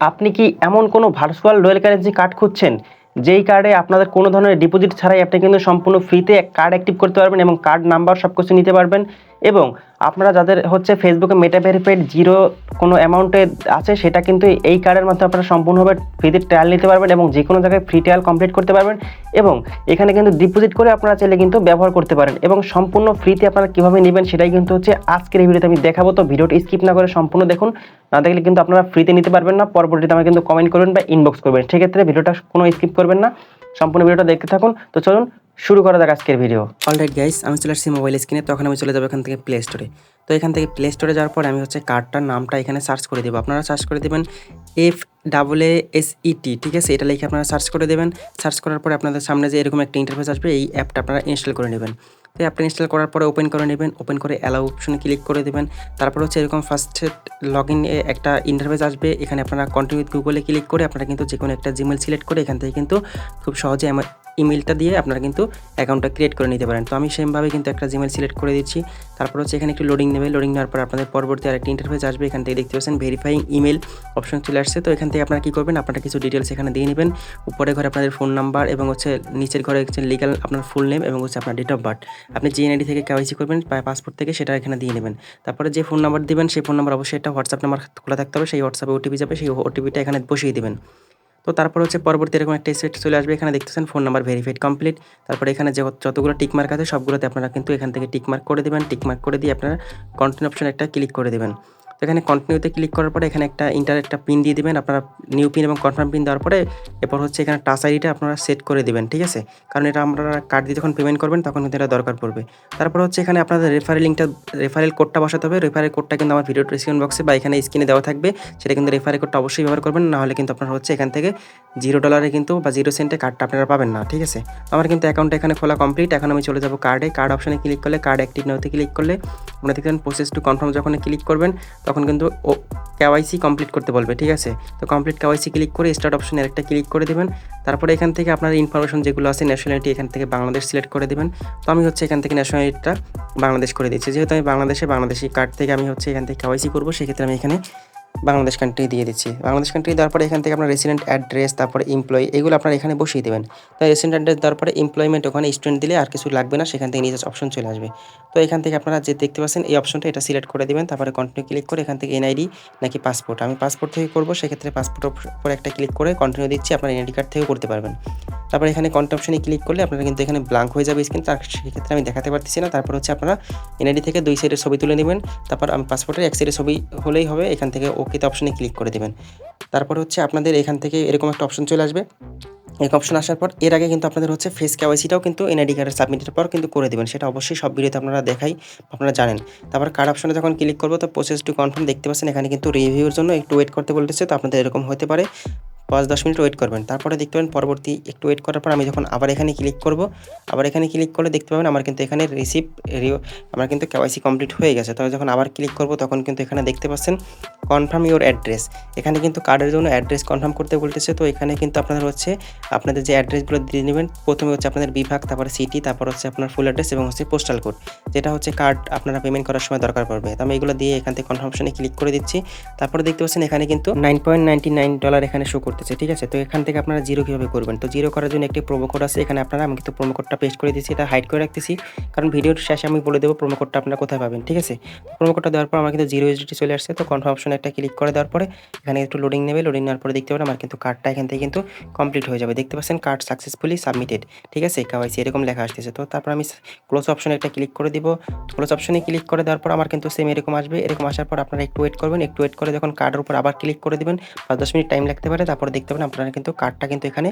আপনি কি এমন কোনো ভার্চুয়াল রয়্যাল কারেন্সি কার্ড খুঁজছেন যেই কার্ডে আপনাদের কোনো ধরনের ডিপোজিট ছাড়াই আপনি কিন্তু সম্পূর্ণ ফ্রিতে কার্ড অ্যাক্টিভ করতে পারবেন এবং কার্ড নাম্বার সব কিছু নিতে পারবেন এবং আপনারা যাদের হচ্ছে ফেসবুকে মেটা ভেরিফাইড জিরো কোনো অ্যামাউন্টে আছে সেটা কিন্তু এই কার্ডের মাধ্যমে আপনারা সম্পূর্ণভাবে ফ্রিতে ট্রায়াল নিতে পারবেন এবং যে কোনো জায়গায় ফ্রি ট্রায়াল কমপ্লিট করতে পারবেন এবং এখানে কিন্তু ডিপোজিট করে আপনারা চাইলে কিন্তু ব্যবহার করতে পারেন এবং সম্পূর্ণ ফ্রিতে আপনারা কীভাবে নেবেন সেটাই কিন্তু হচ্ছে আজকের এই ভিডিওতে আমি দেখাবো। তো ভিডিওটি স্কিপ না করে সম্পূর্ণ দেখুন, না দেখলে কিন্তু আপনারা ফ্রিতে নিতে পারবেন না। পরবর্তীতে আমাকে কিন্তু কমেন্ট করবেন বা ইনবক্স করবেন, সেক্ষেত্রে ভিডিওটা কোনো স্কিপ করবেন না, সম্পূর্ণ ভিডিওটা দেখতে থাকুন। তো চলুন শুরু করা যাক আজকের ভিডিও। অলরাইট গাইস, আমি চলে আসছি মোবাইল স্ক্রিনে। তখন আমি চলে যাবো এখান থেকে প্লে স্টোরে। তো এখান থেকে প্লে স্টোরে যাওয়ার পর আমি হচ্ছে কার্ডটার নামটা এখানে সার্চ করে দেবো। আপনারা সার্চ করে দেবেন FAASET, ঠিক আছে? এটা লিখে আপনারা সার্চ করে দেবেন। সার্চ করার পরে আপনাদের সামনে যে এরকম একটা ইন্টারফেস আসবে, এই অ্যাপটা আপনারা ইনস্টল করে নেবেন। তো অ্যাপটা ইনস্টল করার পরে ওপেন করে নেবেন। ওপেন করে অ্যালাউ অপশনে ক্লিক করে দেবেন। তারপর হচ্ছে এরকম ফার্স্টে লগ ইন একটা ইন্টারফেস আসবে। এখানে আপনারা কন্টিনিউ উইথ গুগলে ক্লিক করে আপনারা কিন্তু যে কোনো একটা জিমেল সিলেক্ট করে এখান থেকে কিন্তু খুব সহজে আমার ইমেলটা দিয়ে আপনারা কিন্তু অ্যাকাউন্টটা ক্রিয়েট করে নিতে পারেন। তো আমি সেমভাবে কিন্তু একটা জিমেল সিলেক্ট করে দিচ্ছি। তারপর হচ্ছে এখানে একটু লোডিং নেবে। লোডিং নেওয়ার পর আপনাদের পরবর্তী আরেকটি ইন্টারফেস আসবে। এখান থেকে দেখতে পাচ্ছেন ভেরিফাইং ইমেল অপশন চলে আসছে। তো এখান থেকে আপনারা কী করবেন, আপনারা কিছু ডিটেলস এখানে দিয়ে নেবেন। উপরে ঘরে আপনাদের ফোন নাম্বার এবং হচ্ছে নিচের ঘরে হচ্ছে লিগাল আপনার ফুল নেম এবং হচ্ছে আপনার ডেট অফ বার্থ। আপনি যে এনআইডি থেকে কেওয়াইসি করবেন বা পাসপোর্ট থেকে সেটা এখানে দিয়ে নেবেন। তারপরে যে ফোন নাম্বার দেবেন সেই ফোন নাম্বার অবশ্যই একটা হোয়াটসঅ্যাপ নাম্বার খোলা থাকতে হবে। সেই হোয়াটসঅ্যাপে ওটিপি যাবে, সেই ওটিপিটা এখানে বসিয়ে দেবেন। তো তারপর হচ্ছে পরবর্তী এরকম একটা স্টেট চলে আসবে। এখানে দেখতেছেন ফোন নাম্বার ভেরিফাইড কমপ্লিট। তারপরে এখানে যতগুলো টিকমার্ক আছে সবগুলোতে আপনারা কিন্তু এখান থেকে টিকমার্ক করে দেবেন। টিকমার্ক করে দিয়ে আপনারা কন্টিনিউ অপশন একটা ক্লিক করে দেবেন। তো এখানে কন্টিনিউতে ক্লিক করার পরে এখানে একটা একটা পিন দিয়ে দেবেন। আপনারা নিউ পিন এবং কনফার্ম পিন দেওয়ার পরে এরপর হচ্ছে এখানে টাচ আইডিটা আপনারা সেট করে দেবেন, ঠিক আছে? কারণ এটা আপনারা কার্ড দিয়ে যখন পেমেন্ট করবেন তখন কিন্তু এটা দরকার পড়বে। তারপর হচ্ছে এখানে আপনাদের রেফারেল কোডটা বসাতে হবে। রেফারেল কোডটা কিন্তু আমার ভিডিও ডিসক্রিপশন বক্সে বা এখানে স্ক্রিনে দেওয়া থাকবে। সেটা কিন্তু রেফারেল কোডটা অবশ্যই ব্যবহার করবেন, নাহলে কিন্তু আপনারা হচ্ছে এখান থেকে $0 কিন্তু বা 0 সেন্টে কার্ডটা আপনারা পাবেন না, ঠিক আছে? আমার কিন্তু অ্যাকাউন্টটা এখানে খোলা কমপ্লিট। এখন আমি চলে যাবো কার্ডে। কার্ড অপশনে ক্লিক করলে কার্ড অ্যাক্টিভ নাওতে ক্লিক করলে আপনারা দেখবেন প্রসেস টু কনফার্ম যখন ক্লিক করবেন তখন কিন্তু কেওয়াইসি কমপ্লিট করতে বলবে, ঠিক আছে? তো কমপ্লিট কেওয়াইসি ক্লিক করে স্টার্ট অপশনে আরেকটা ক্লিক করে দেবেন। তারপরে এখান থেকে আপনার ইনফরমেশন যেগুলো আছে, ন্যাশনালিটি এখান থেকে বাংলাদেশ সিলেক্ট করে দেবেন। তো আমি হচ্ছে এখান থেকে ন্যাশনালিটিটা বাংলাদেশ করে দিচ্ছি। যেহেতু আমি বাংলাদেশি কার্ড থেকে আমি হচ্ছে এখান থেকে কেওয়াইসি করবো, সেক্ষেত্রে আমি এখানে বাংলাদেশ কান্ট্রি দিয়ে দিচ্ছি। বাংলাদেশ কান্ট্রি দেওয়ার পরে এখান থেকে আপনার রেসিডেন্ট অ্যাড্রেস, তারপরে এমপ্লয়ি, এগুলো আপনারা এখানে বসিয়ে দেবেন। তো রেসিডেন্ট অ্যাড্রেস দেওয়ার পরে এমপ্লয়মেন্ট ওখানে স্টুডেন্ট দিলে আর কিছু লাগবে না, সেখান থেকে নিজের অপশন চলে আসবে। তো এখান থেকে আপনারা যে দেখতে পাচ্ছেন এই অপশনটা, এটা সিলেক্ট করে দেবেন। তারপরে কন্টিনিউ ক্লিক করে এখান থেকে এনআইডি নাকি পাসপোর্ট, আমি পাসপোর্ট থেকে করবো, সেক্ষেত্রে পাসপোর্টের উপরে একটা ক্লিক করে কন্টিনিউ দিচ্ছি। আপনার এনআইডি কার্ড থেকেও করতে পারবেন। তারপরে এখানে কন্টিনিউ অপশনে ক্লিক করলে আপনারা কিন্তু এখানে ব্ল্যাঙ্ক হয়ে যাবে স্ক্রিন, তার সেক্ষেত্রে আমি দেখাতে পারতেছি না। তারপর হচ্ছে আপনারা এনআইডি থেকে 2 সাইডের ছবি তুলে নেবেন। তারপর আমি পাসপোর্টের 1 সাইডের ছবি হলেই হবে। এখান থেকে ওকেতে অপশনে ক্লিক করে দেবেন। তারপর হচ্ছে আপনাদের এখান থেকে এরকম একটা অপশন চলে আসবে। এক অপশন আসার পর এর আগে কিন্তু আপনাদের হচ্ছে ফেস কেওয়াইসিটাও কিন্তু এনআইডি কার্ডের সাবমিটের পর কিন্তু করে দেবেন। সেটা অবশ্যই সব ভিডিওতে আপনারা দেখাই, আপনারা জানেন। তারপর কার্ড অপশনে যখন ক্লিক করবো তো প্রসেস টু কনফার্ম দেখতে পাচ্ছেন এখানে কিন্তু রিভিউর জন্য একটু ওয়েট করতে বলতেছে। তো আপনাদের এরকম হতে পারে, 5-10 মিনিট ওয়েট করবেন। তারপরে দেখতে পাবেন পরবর্তী একটু ওয়েট করার পর আমি যখন আবার এখানে ক্লিক করব, আবার এখানে ক্লিক করলে দেখতে পাবেন আমার কিন্তু এখানে আমার কিন্তু কেওয়াইসি কমপ্লিট হয়ে গেছে। তবে যখন আবার ক্লিক করব তখন কিন্তু এখানে দেখতে পাচ্ছেন কনফার্ম ইওর অ্যাড্রেস। এখানে কিন্তু কার্ডের জন্য অ্যাড্রেস কনফার্ম করতে বলতেছে। তো এখানে কিন্তু আপনাদের হচ্ছে আপনাদের যে অ্যাড্রেসগুলো দিয়ে নেবেন, প্রথমে হচ্ছে আপনাদের বিভাগ, তারপরে সিটি, তারপর হচ্ছে আপনার ফুল অ্যাড্রেস এবং হচ্ছে পোস্টাল কোড, যেটা হচ্ছে কার্ড আপনারা পেমেন্ট করার সময় দরকার পড়বে। তো আমি এগুলো দিয়ে এখান থেকে কনফার্মেশনে ক্লিক করে দিচ্ছি। তারপরে দেখতে পাচ্ছেন এখানে কিন্তু $9.99 এখানে শো করতেছে, ঠিক আছে? তো এখান থেকে আপনারা জিরো কীভাবে করবেন, তো জিরো করার জন্য একটি প্রোমো কোড আছে এখানে। আপনারা, আমি কিন্তু প্রোমো কোডটা পেস্ট করে দিচ্ছি, এটা হাইড করে রাখতেছি কারণ ভিডিওর শেষে আমি বলে দেবো প্রোমো কোডটা আপনারা কোথায় পাবেন, ঠিক আছে? প্রোমো কোডটা দেওয়ার পর আমার কিন্তু $0 চলে আসছে। তো কনফার্ম অপশনে একটা ক্লিক করে দেওয়ার পরে এখানে একটু লোডিং নেবে। লোডিং নেওয়ার পরে দেখতে পাবেন আমার কিন্তু কার্ডটা এখান থেকে কিন্তু কমপ্লিট হয়ে যাবে। দেখতে পাচ্ছেন কার্ড সাকসেসফুলি সাবমিটেড, ঠিক আছে? কেওয়াইসি এরকম লেখা আসতেছে। তো তারপর আমি ক্লোজ অপশনে একটা ক্লিক করে দিব। ক্লোজ অপশনে ক্লিক করে দেওয়ার পর আমার কিন্তু সেম এরকম আসবে। এরকম আসার পর আপনারা একটু ওয়েট করবেন। একটু ওয়েট করে যখন কার্ডের উপর আবার ক্লিক করে দিবেন, 5-10 মিনিট টাইম লাগতে পারে। তারপর দেখতে পাবেন আপনারা কিন্তু কার্ডটা কিন্তু এখানে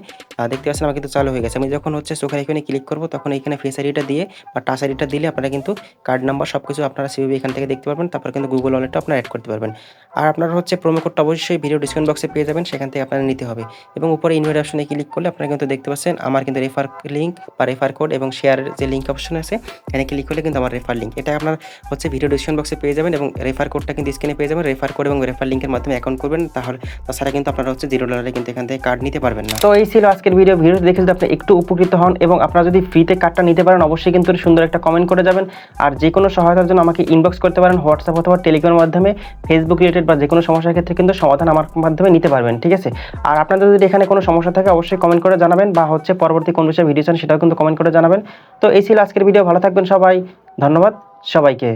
দেখতে পাচ্ছেন আমার কিন্তু চালু হয়ে গেছে। আমি যখন হচ্ছে চোখের এখানে ক্লিক করব তখন এখানে ফেস আইডিটা দিয়ে বা টাচ আইডিটা দিলে আপনারা কিন্তু কার্ড নাম্বার সব কিছু আপনারা সেভাবে এখান থেকে দেখতে পারবেন। তারপর কিন্তু গুগল ওয়ালেটটা আপনারা অ্যাড করতে পারবেন। আর আপনারা হচ্ছে প্রোমো কোডটা অবশ্যই ভিডিও ডিসক্রিপশন বক্সে পেয়ে যাবেন, সেখান থেকে আপনারা নিতে হবে। এবং উপরে ইনভাইট অপশনে ক্লিক করলে আপনারা কিন্তু দেখতে পাচ্ছেন আমার কিন্তু রেফার লিঙ্ক বা রেফার কোড এবং শেয়ারের যে লিঙ্ক অপশন আছে এখানে ক্লিক করলে কিন্তু আমার রেফার লিঙ্ক, এটা আপনার হচ্ছে ভিডিও ডিসক্রিপশন বক্সে পেয়ে যাবেন এবং রেফার কোডটা কিন্তু স্ক্রিনে পেয়ে যাবেন। রেফার কোড এবং রেফার লিঙ্কের মাধ্যমে অ্যাকাউন্ট করবেন, তাহলে তাছাড়া কিন্তু আপনারা হচ্ছে $0 আপনারা কিন্তু এখান থেকে কার্ড নিতে পারবেন না। তো এই ছিল আজকের ভিডিও দেখে যদি আপনি একটু উপকৃত হন এবং আপনারা যদি ফ্রিতে কার্ডটা নিতে পারেন অবশ্যই কিন্তু সুন্দর একটা কমেন্ট করে যাবেন। আর যে কোনো সহায়তার জন্য আমাকে ইনবক্স করতে পারেন হোয়াটসঅ্যাপ অথবা টেলিগ্রামের মাধ্যমে, ফেসবুক রিলেটেড বা যে কোনো সমস্যার ক্ষেত্রে কিন্তু সমাধান আমার মাধ্যমে নিতে পারবেন, ঠিক আছে। আর আপনাদের যদি এখানে কোনো সমস্যা থাকে অবশ্যই কমেন্ট করে জানাবেন, বা হচ্ছে পরবর্তী কোন বিষয়ে ভিডিও চান সেটাও কিন্তু কমেন্ট করে জানাবেন। তো এই ছিল আজকের ভিডিও, ভালো থাকবেন সবাই, ধন্যবাদ সবাইকে।